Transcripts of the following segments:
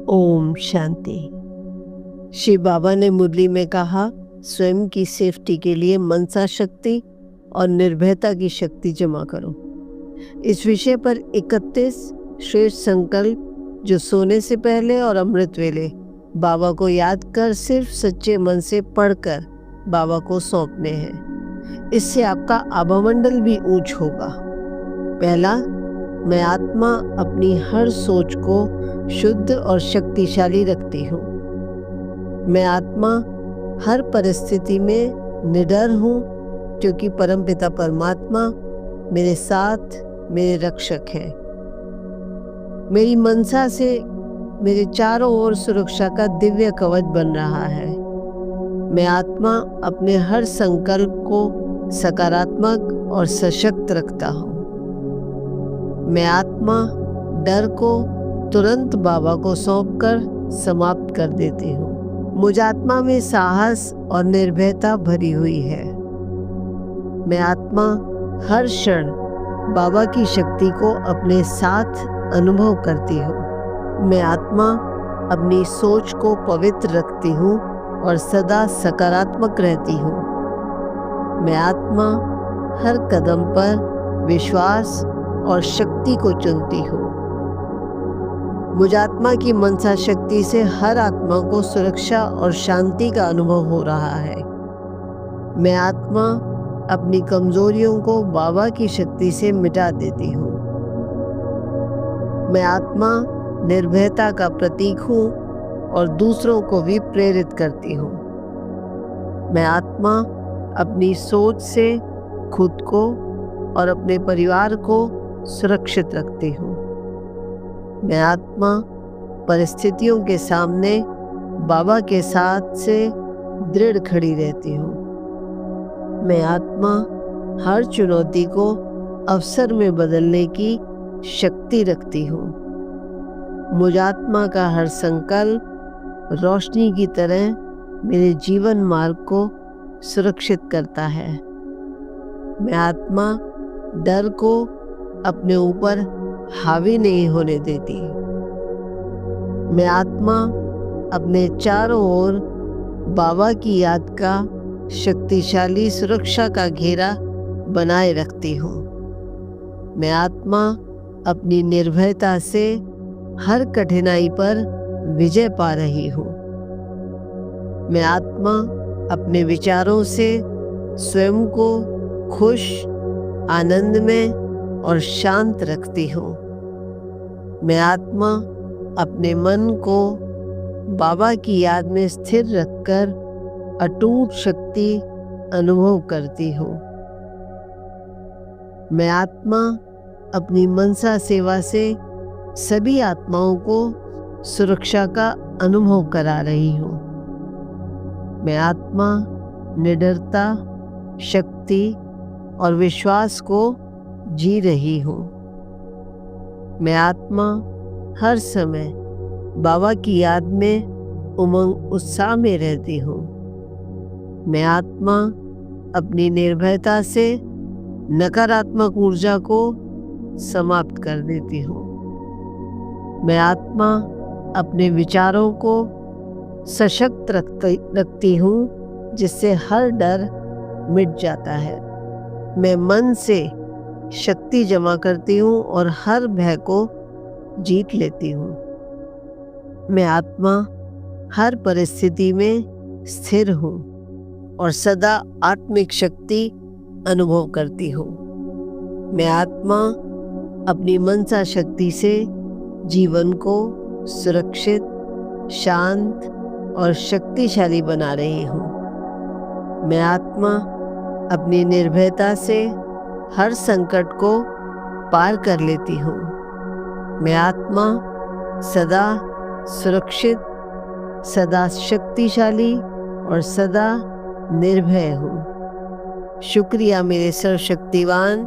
ओम शांति। शिव बाबा ने मुरली में कहा, स्वयं की सेफ्टी के लिए मनसा शक्ति और निर्भयता की शक्ति जमा करो। इस विषय पर 31 श्रेष्ठ संकल्प जो सोने से पहले और अमृत वेले बाबा को याद कर सिर्फ सच्चे मन से पढ़कर बाबा को सौंपने हैं। इससे आपका आभामंडल भी ऊंच होगा। पहला, मैं आत्मा अपनी हर सोच को शुद्ध और शक्तिशाली रखती हूँ। मैं आत्मा हर परिस्थिति में निडर हूँ, क्योंकि परमपिता परमात्मा मेरे साथ मेरे रक्षक हैं। मेरी मनसा से मेरे चारों ओर सुरक्षा का दिव्य कवच बन रहा है। मैं आत्मा अपने हर संकल्प को सकारात्मक और सशक्त रखता हूँ। मैं आत्मा डर को तुरंत बाबा को सौंपकर समाप्त कर देती हूँ। मुझ आत्मा में साहस और निर्भयता भरी हुई है। मैं आत्मा हर क्षण बाबा की शक्ति को अपने साथ अनुभव करती हूँ। मैं आत्मा अपनी सोच को पवित्र रखती हूँ और सदा सकारात्मक रहती हूँ। मैं आत्मा हर कदम पर विश्वास और शक्ति को चुनती हूँ। मुझ आत्मा की मनसा शक्ति से हर आत्मा को सुरक्षा और शांति का अनुभव हो रहा है। मैं आत्मा अपनी कमजोरियों को बाबा की शक्ति से मिटा देती हूँ। मैं आत्मा निर्भयता का प्रतीक हूँ और दूसरों को भी प्रेरित करती हूँ। मैं आत्मा अपनी सोच से खुद को और अपने परिवार को सुरक्षित रखती हूँ। मैं आत्मा परिस्थितियों के सामने बाबा के साथ से दृढ़ खड़ी रहती हूँ। मैं आत्मा हर चुनौती को अवसर में बदलने की शक्ति रखती हूँ। मुझ आत्मा का हर संकल्प रोशनी की तरह मेरे जीवन मार्ग को सुरक्षित करता है। मैं आत्मा डर को अपने ऊपर हावी नहीं होने देती। मैं आत्मा अपने चारों ओर बाबा की याद का शक्तिशाली सुरक्षा का घेरा बनाए रखती हूँ। मैं आत्मा अपनी निर्भयता से हर कठिनाई पर विजय पा रही हूँ। मैं आत्मा अपने विचारों से स्वयं को खुश, आनंद में और शांत रखती हूँ। मैं आत्मा अपने मन को बाबा की याद में स्थिर रखकर अटूट शक्ति अनुभव करती हूँ। मैं आत्मा अपनी मनसा सेवा से सभी आत्माओं को सुरक्षा का अनुभव करा रही हूँ। मैं आत्मा निडरता, शक्ति और विश्वास को जी रही हूँ। मैं आत्मा हर समय बाबा की याद में उमंग उत्साह में रहती हूँ। मैं आत्मा अपनी निर्भयता से नकारात्मक ऊर्जा को समाप्त कर देती हूँ। मैं आत्मा अपने विचारों को सशक्त रखती हूँ, जिससे हर डर मिट जाता है। मैं मन से शक्ति जमा करती हूँ और हर भय को जीत लेती हूँ। मैं आत्मा हर परिस्थिति में स्थिर हूँ और सदा आत्मिक शक्ति अनुभव करती हूँ। मैं आत्मा अपनी मनसा शक्ति से जीवन को सुरक्षित, शांत और शक्तिशाली बना रही हूँ। मैं आत्मा अपनी निर्भयता से हर संकट को पार कर लेती हूँ। मैं आत्मा सदा सुरक्षित, सदा शक्तिशाली और सदा निर्भय हूँ। शुक्रिया मेरे सर्वशक्तिवान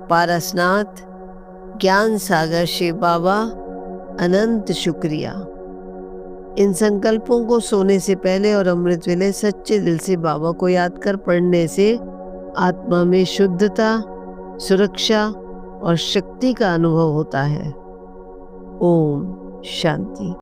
पारसनाथ ज्ञान सागर शिव बाबा, अनंत शुक्रिया। इन संकल्पों को सोने से पहले और अमृत वेले सच्चे दिल से बाबा को याद कर पढ़ने से आत्मा में शुद्धता, सुरक्षा और शक्ति का अनुभव होता है। ओम शांति।